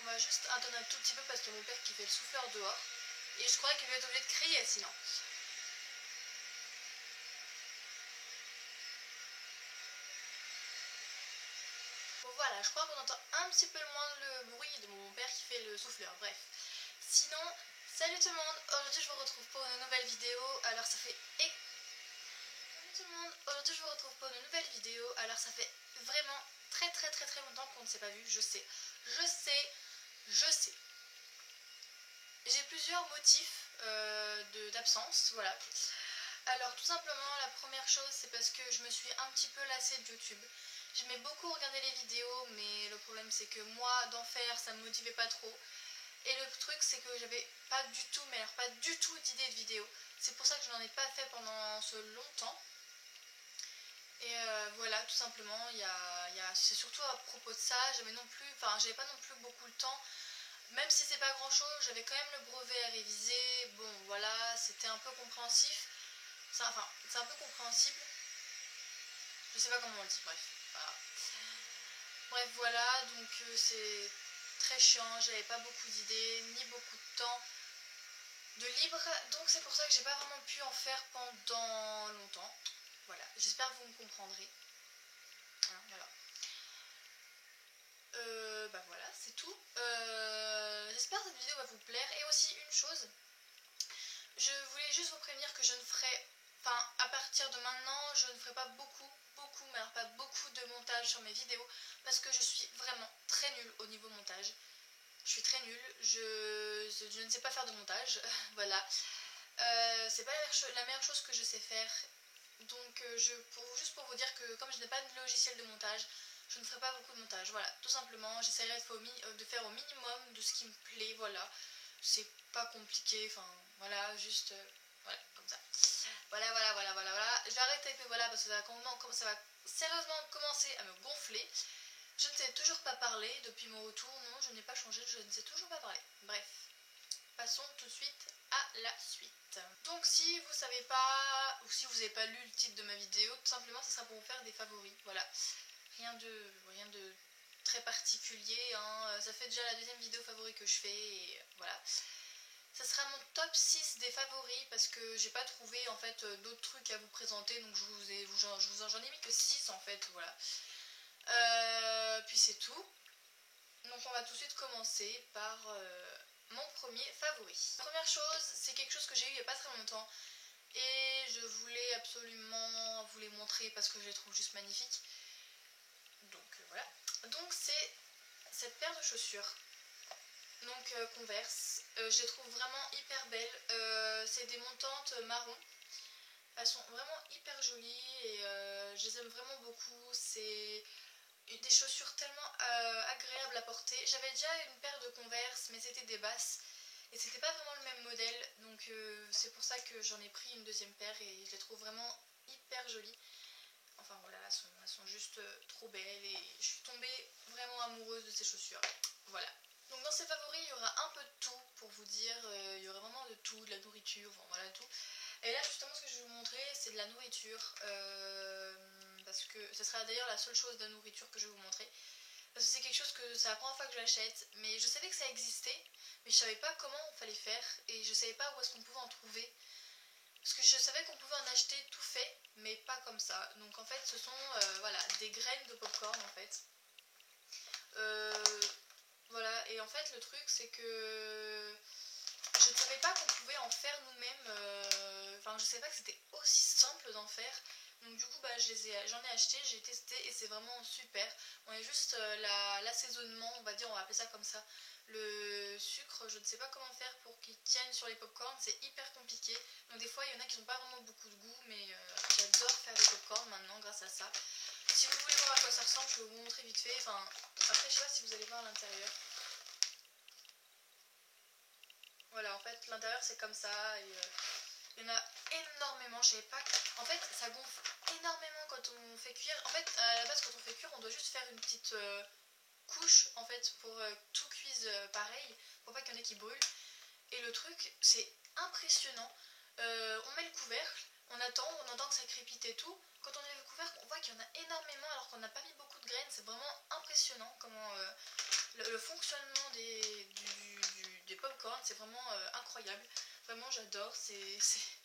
on va juste attendre un tout petit peu parce qu'il y a mon père qui fait le souffleur dehors. Et je crois qu'il va être obligé de crier sinon. Bon voilà, je crois qu'on entend un petit peu moins le bruit de mon père qui fait le souffleur, bref. Sinon, salut tout le monde, aujourd'hui je vous retrouve pour une nouvelle vidéo, alors ça fait... Salut tout le monde, aujourd'hui je vous retrouve pour une nouvelle vidéo, alors ça fait vraiment très longtemps qu'on ne s'est pas vu, je sais. J'ai plusieurs motifs d'absence, voilà. Alors tout simplement, la première chose, c'est parce que je me suis un petit peu lassée de YouTube. J'aimais beaucoup regarder les vidéos, mais le problème c'est que moi, d'en faire, ça me motivait pas trop. Et le truc, c'est que j'avais pas du tout, mais alors pas du tout d'idée de vidéo. C'est pour ça que je n'en ai pas fait pendant ce longtemps. Et voilà, tout simplement, c'est surtout à propos de ça, j'avais pas non plus beaucoup le temps. Même si c'est pas grand chose, j'avais quand même le brevet à réviser. Bon, voilà, c'était un peu compréhensif. C'est un peu compréhensible. Je sais pas comment on le dit, bref. Voilà. Bref, voilà, donc c'est très chiant, j'avais pas beaucoup d'idées, ni beaucoup de temps de libre. Donc c'est pour ça que j'ai pas vraiment pu en faire pendant longtemps. Voilà, j'espère que vous me comprendrez. Hein, voilà. Bah voilà, c'est tout. J'espère que cette vidéo va vous plaire. Et aussi une chose, je voulais juste vous prévenir que je ne ferai, à partir de maintenant, je ne ferai pas beaucoup, mais alors pas beaucoup de montage sur mes vidéos parce que je suis vraiment très nulle au niveau montage. Je suis très nulle, je ne sais pas faire de montage, voilà. C'est pas la meilleure chose que je sais faire. Donc juste pour vous dire que comme je n'ai pas de logiciel de montage, je ne ferai pas beaucoup de montage. Voilà, tout simplement, j'essaierai de faire au minimum de ce qui me plaît, voilà. C'est pas compliqué, voilà, juste, voilà, comme ça. Voilà. Je vais arrêter de taper voilà parce que ça va sérieusement commencer à me gonfler. Je ne sais toujours pas parler depuis mon retour, non, je n'ai pas changé, je ne sais toujours pas parler. Bref, passons tout de suite à la suite. Donc si vous savez pas, ou si vous n'avez pas lu le titre de ma vidéo, tout simplement ce sera pour vous faire des favoris, voilà. Rien de très particulier, hein. Ça fait déjà la deuxième vidéo favori que je fais, et voilà. Ça sera mon top 6 des favoris parce que j'ai pas trouvé en fait d'autres trucs à vous présenter, donc j'en ai mis que 6 en fait, voilà. Puis c'est tout. Donc on va tout de suite commencer par mon premier favori. La première chose, c'est quelque chose que j'ai eu il n'y a pas très longtemps et je voulais absolument vous les montrer parce que je les trouve juste magnifiques. Donc voilà. Donc c'est cette paire de chaussures. Donc Converse. Je les trouve vraiment hyper belles. C'est des montantes marron. Elles sont vraiment hyper jolies et je les aime vraiment beaucoup. C'est des chaussures tellement agréables à porter. J'avais déjà une paire de Converse, mais c'était des basses. Et c'était pas vraiment le même modèle. Donc c'est pour ça que j'en ai pris une deuxième paire et je les trouve vraiment hyper jolies. Enfin voilà, elles sont juste trop belles et je suis tombée vraiment amoureuse de ces chaussures. Voilà. Donc dans ces favoris, il y aura un peu de tout pour vous dire. Il y aura vraiment de tout, de la nourriture, enfin voilà tout. Et là justement ce que je vais vous montrer c'est de la nourriture parce que ce sera d'ailleurs la seule chose de nourriture que je vais vous montrer parce que c'est quelque chose que c'est la première fois que je l'achète, mais je savais que ça existait mais je savais pas comment il fallait faire et je savais pas où est-ce qu'on pouvait en trouver parce que je savais qu'on pouvait en acheter tout fait mais pas comme ça. Donc en fait ce sont voilà, des graines de popcorn en fait. Voilà, et en fait le truc c'est que je ne savais pas qu'on pouvait en faire nous-mêmes, je savais pas que c'était aussi simple d'en faire. Donc du coup j'en ai acheté, j'ai testé et c'est vraiment super. On est juste l'assaisonnement, on va dire, on va appeler ça comme ça. Le sucre, je ne sais pas comment faire pour qu'il tienne sur les popcorns, c'est hyper compliqué. Donc des fois il y en a qui n'ont pas vraiment beaucoup de goût, mais j'adore faire des popcorns maintenant grâce à ça. Si vous voulez voir à quoi ça ressemble, je vais vous montrer vite fait. Après je sais pas si vous allez voir à l'intérieur. Voilà, en fait, l'intérieur c'est comme ça. Et, il y en a énormément. Je savais pas. En fait, ça gonfle énormément quand on fait cuire. En fait, à la base, quand on fait cuire, on doit juste faire une petite couche en fait pour tout cuise pareil, pour pas qu'il y en ait qui brûlent. Et le truc, c'est impressionnant. On met le couvercle, on entend que ça crépite et tout. Quand on met le couvercle, on voit qu'il y en a énormément alors qu'on n'a pas mis beaucoup de graines. C'est vraiment impressionnant comment le fonctionnement des pop-corn, c'est vraiment incroyable. Vraiment j'adore, c'est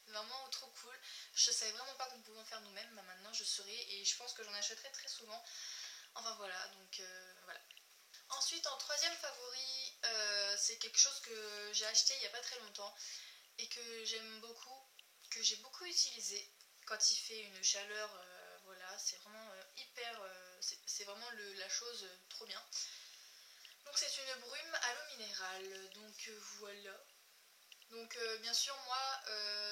vraiment trop cool. Je savais vraiment pas qu'on pouvait en faire nous-mêmes, bah, maintenant je saurais et je pense que j'en achèterai très souvent. Enfin voilà, donc voilà. Ensuite en troisième favori, c'est quelque chose que j'ai acheté il y a pas très longtemps et que j'aime beaucoup, que j'ai beaucoup utilisé quand il fait une chaleur, voilà, c'est vraiment hyper, c'est vraiment la chose trop bien. Donc c'est une brume à l'eau minérale, donc voilà. Donc bien sûr moi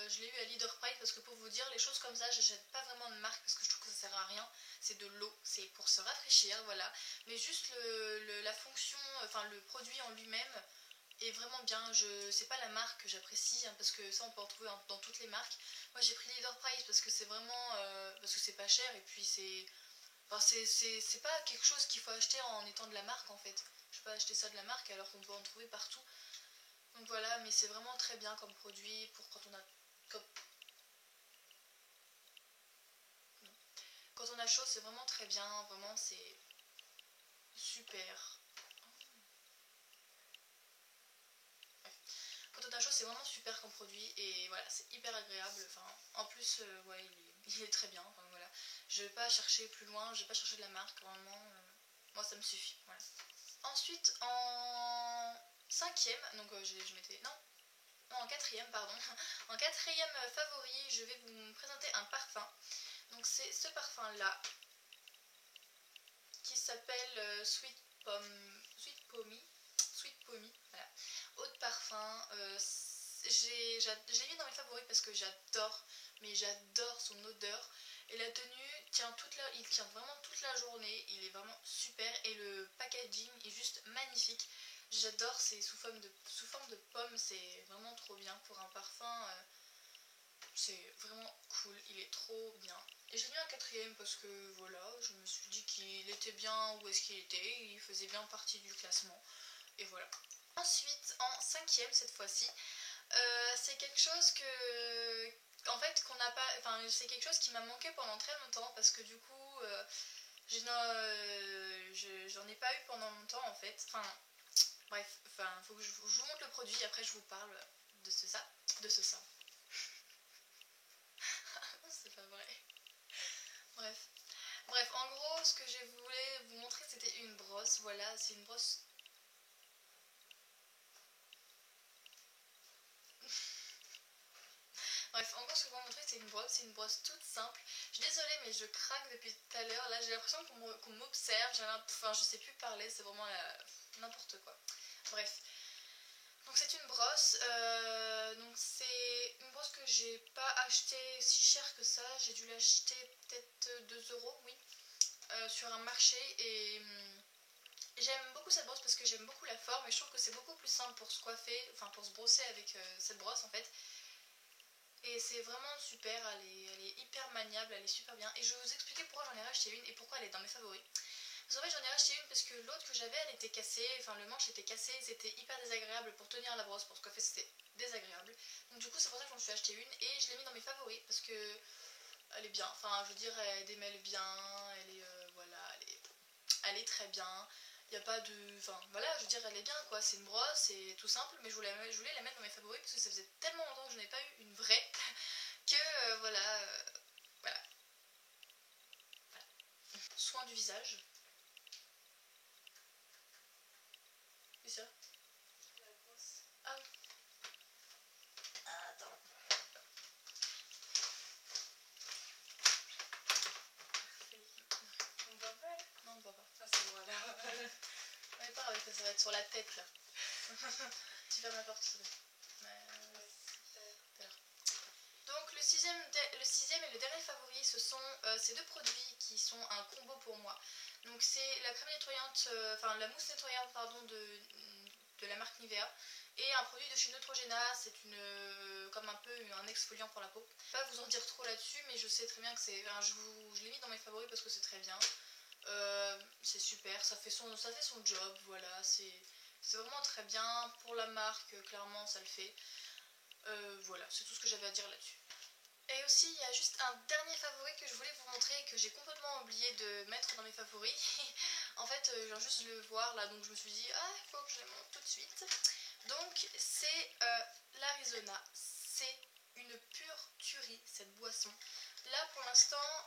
je l'ai eu à Leader Price parce que pour vous dire les choses comme ça j'achète pas vraiment de marque parce que je trouve que ça sert à rien, c'est de l'eau, c'est pour se rafraîchir voilà, mais juste la fonction, enfin le produit en lui-même est vraiment bien. C'est pas la marque que j'apprécie hein, parce que ça on peut en trouver dans toutes les marques. Moi j'ai pris Leader Price parce que c'est vraiment parce que c'est pas cher et puis enfin, c'est pas quelque chose qu'il faut acheter en étant de la marque en fait. Je peux pas acheter ça de la marque alors qu'on peut en trouver partout. Donc voilà, mais c'est vraiment très bien comme produit pour quand on a quand on a chaud, c'est vraiment très bien, vraiment c'est super. Quand on a chaud, c'est vraiment super comme produit et voilà, c'est hyper agréable. Enfin, en plus, ouais, il est très bien. Enfin, voilà. Je vais pas chercher plus loin, je vais pas chercher de la marque, vraiment. Moi, ça me suffit. Voilà. Ensuite, en cinquième, donc je m'étais. Non, en quatrième, pardon. En quatrième favori, je vais vous présenter un parfum. Donc c'est ce parfum-là qui s'appelle Sweet Pommy, voilà. Eau de parfum, je l'ai mis dans mes favoris parce que j'adore, mais j'adore son odeur. Et la tenue il tient vraiment toute la journée, il est vraiment super et le packaging est juste magnifique. J'adore, c'est sous forme de pomme, c'est vraiment trop bien pour un parfum. C'est vraiment cool, il est trop bien. Et j'ai mis un quatrième parce que voilà, je me suis dit qu'il était bien où est-ce qu'il était, il faisait bien partie du classement. Et voilà. Ensuite, en cinquième cette fois-ci, c'est quelque chose en fait, qu'on n'a pas. Enfin, c'est quelque chose qui m'a manqué pendant très longtemps parce que du coup, j'en ai pas eu pendant longtemps en fait. Enfin, bref, faut que je vous montre le produit, après je vous parle de ce ça. De ce ça. C'est pas vrai. Bref. Bref, en gros, ce que je voulais vous montrer, c'était une brosse. Voilà, c'est une brosse. Bref, en gros, ce que je vais vous montrer, c'est une brosse toute simple. Je suis désolée, mais je craque depuis tout à l'heure. Là, j'ai l'impression qu'on m'observe. Enfin, je sais plus parler, c'est vraiment n'importe quoi. Bref. Donc c'est une brosse, donc c'est une brosse que j'ai pas achetée si cher que ça, j'ai dû l'acheter peut-être 2 euros, oui, sur un marché et j'aime beaucoup cette brosse parce que j'aime beaucoup la forme et je trouve que c'est beaucoup plus simple pour se coiffer, enfin pour se brosser avec cette brosse en fait. Et c'est vraiment super, elle est hyper maniable, elle est super bien. Et je vais vous expliquer pourquoi j'en ai racheté une et pourquoi elle est dans mes favoris. Parce qu'en fait j'en ai racheté une parce que l'autre que j'avais elle était cassée, enfin le manche était cassé, c'était hyper désagréable pour tenir la brosse, pour se coiffer c'était désagréable. Donc du coup c'est pour ça que j'en suis acheté une et je l'ai mis dans mes favoris parce que elle est bien, enfin je veux dire elle démêle bien, elle est voilà, elle est très bien. Il n'y a pas de. Enfin voilà, je veux dire, elle est bien quoi. C'est une brosse, c'est tout simple, mais je voulais la mettre dans mes favoris parce que ça faisait tellement longtemps que je n'ai pas eu une vraie que voilà, voilà. Soin du visage. C'est ça. Ah oui. Ah, attends. On voit pas? Non, on voit pas. Ah, c'est moi là. Mais pas avec ça, ça va être sur la tête là. Tu fermes la porte, s'il te plaît. Donc le sixième et le dernier favori, ce sont ces deux produits qui sont un combo pour moi. Donc c'est la crème nettoyante, enfin la mousse nettoyante pardon de la marque Nivea et un produit de chez Neutrogena, c'est comme un peu un exfoliant pour la peau. Je vais pas vous en dire trop là-dessus, mais je sais très bien que c'est, enfin, je l'ai mis dans mes favoris parce que c'est très bien. C'est super, ça fait son job, voilà, c'est vraiment très bien. Pour la marque, clairement ça le fait. Voilà, c'est tout ce que j'avais à dire là-dessus. Et aussi, il y a juste un dernier favori que je voulais vous montrer et que j'ai complètement oublié de mettre dans mes favoris. En fait, je viens juste de le voir là, donc je me suis dit, ah, il faut que je le montre tout de suite. Donc, c'est l'Arizona. C'est une pure tuerie, cette boisson. Là, pour l'instant,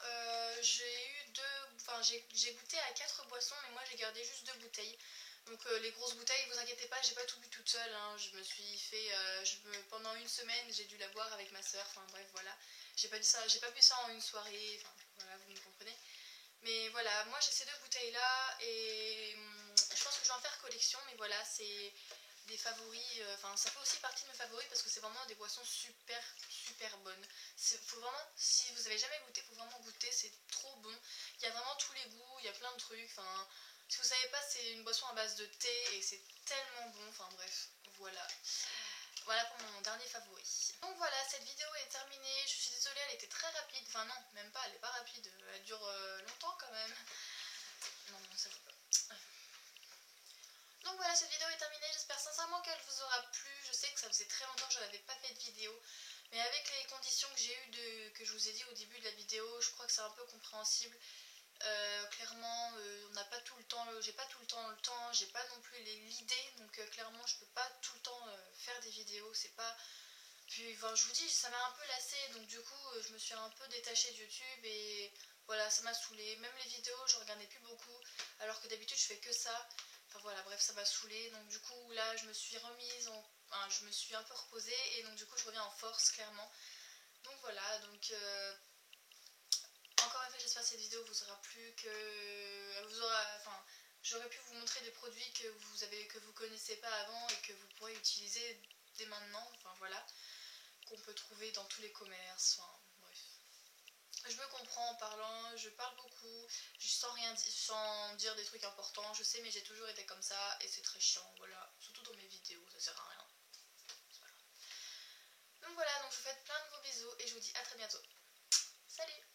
j'ai goûté à 4 boissons, mais moi j'ai gardé juste 2 bouteilles. Donc les grosses bouteilles, vous inquiétez pas, j'ai pas tout bu toute seule, hein. Je me suis fait, pendant une semaine, j'ai dû la boire avec ma soeur, enfin bref, voilà. J'ai pas bu ça en une soirée, enfin voilà, vous me comprenez. Mais voilà, moi j'ai ces 2 bouteilles là et je pense que je vais en faire collection, mais voilà, c'est des favoris, enfin ça fait aussi partie de mes favoris parce que c'est vraiment des boissons super super bonnes. Faut vraiment, si vous avez jamais goûté, faut vraiment goûter, c'est trop bon. Il y a vraiment tous les goûts, il y a plein de trucs, enfin si vous savez pas, c'est une boisson à base de thé et c'est tellement bon, enfin bref, voilà. Voilà pour mon dernier favori. Donc voilà, cette vidéo est terminée. Je suis désolée, elle était très rapide. Enfin non, même pas, elle est pas rapide. Elle dure longtemps quand même. Non, non, ça vaut pas. Donc voilà, cette vidéo est terminée. J'espère sincèrement qu'elle vous aura plu. Je sais que ça faisait très longtemps que je n'avais pas fait de vidéo. Mais avec les conditions que j'ai eues, que je vous ai dit au début de la vidéo, je crois que c'est un peu compréhensible. Clairement, on n'a pas tout le temps, j'ai pas tout le temps, j'ai pas non plus l'idée, donc clairement je peux pas tout le temps faire des vidéos, c'est pas... Puis enfin, je vous dis, ça m'a un peu lassée, donc du coup je me suis un peu détachée de YouTube et voilà, ça m'a saoulée. Même les vidéos, je regardais plus beaucoup, alors que d'habitude je fais que ça. Enfin voilà, bref, ça m'a saoulée, donc du coup là je me suis enfin, je me suis un peu reposée et donc du coup je reviens en force clairement. Donc voilà, donc... Encore une fois, j'espère que cette vidéo vous aura plu, enfin, j'aurais pu vous montrer des produits que vous connaissez pas avant et que vous pourrez utiliser dès maintenant, enfin voilà, qu'on peut trouver dans tous les commerces, enfin bref. Je me comprends en parlant, je parle beaucoup, sans dire des trucs importants, je sais, mais j'ai toujours été comme ça et c'est très chiant, voilà, surtout dans mes vidéos, ça sert à rien. Voilà. Donc voilà, donc je vous fais plein de gros bisous et je vous dis à très bientôt. Salut!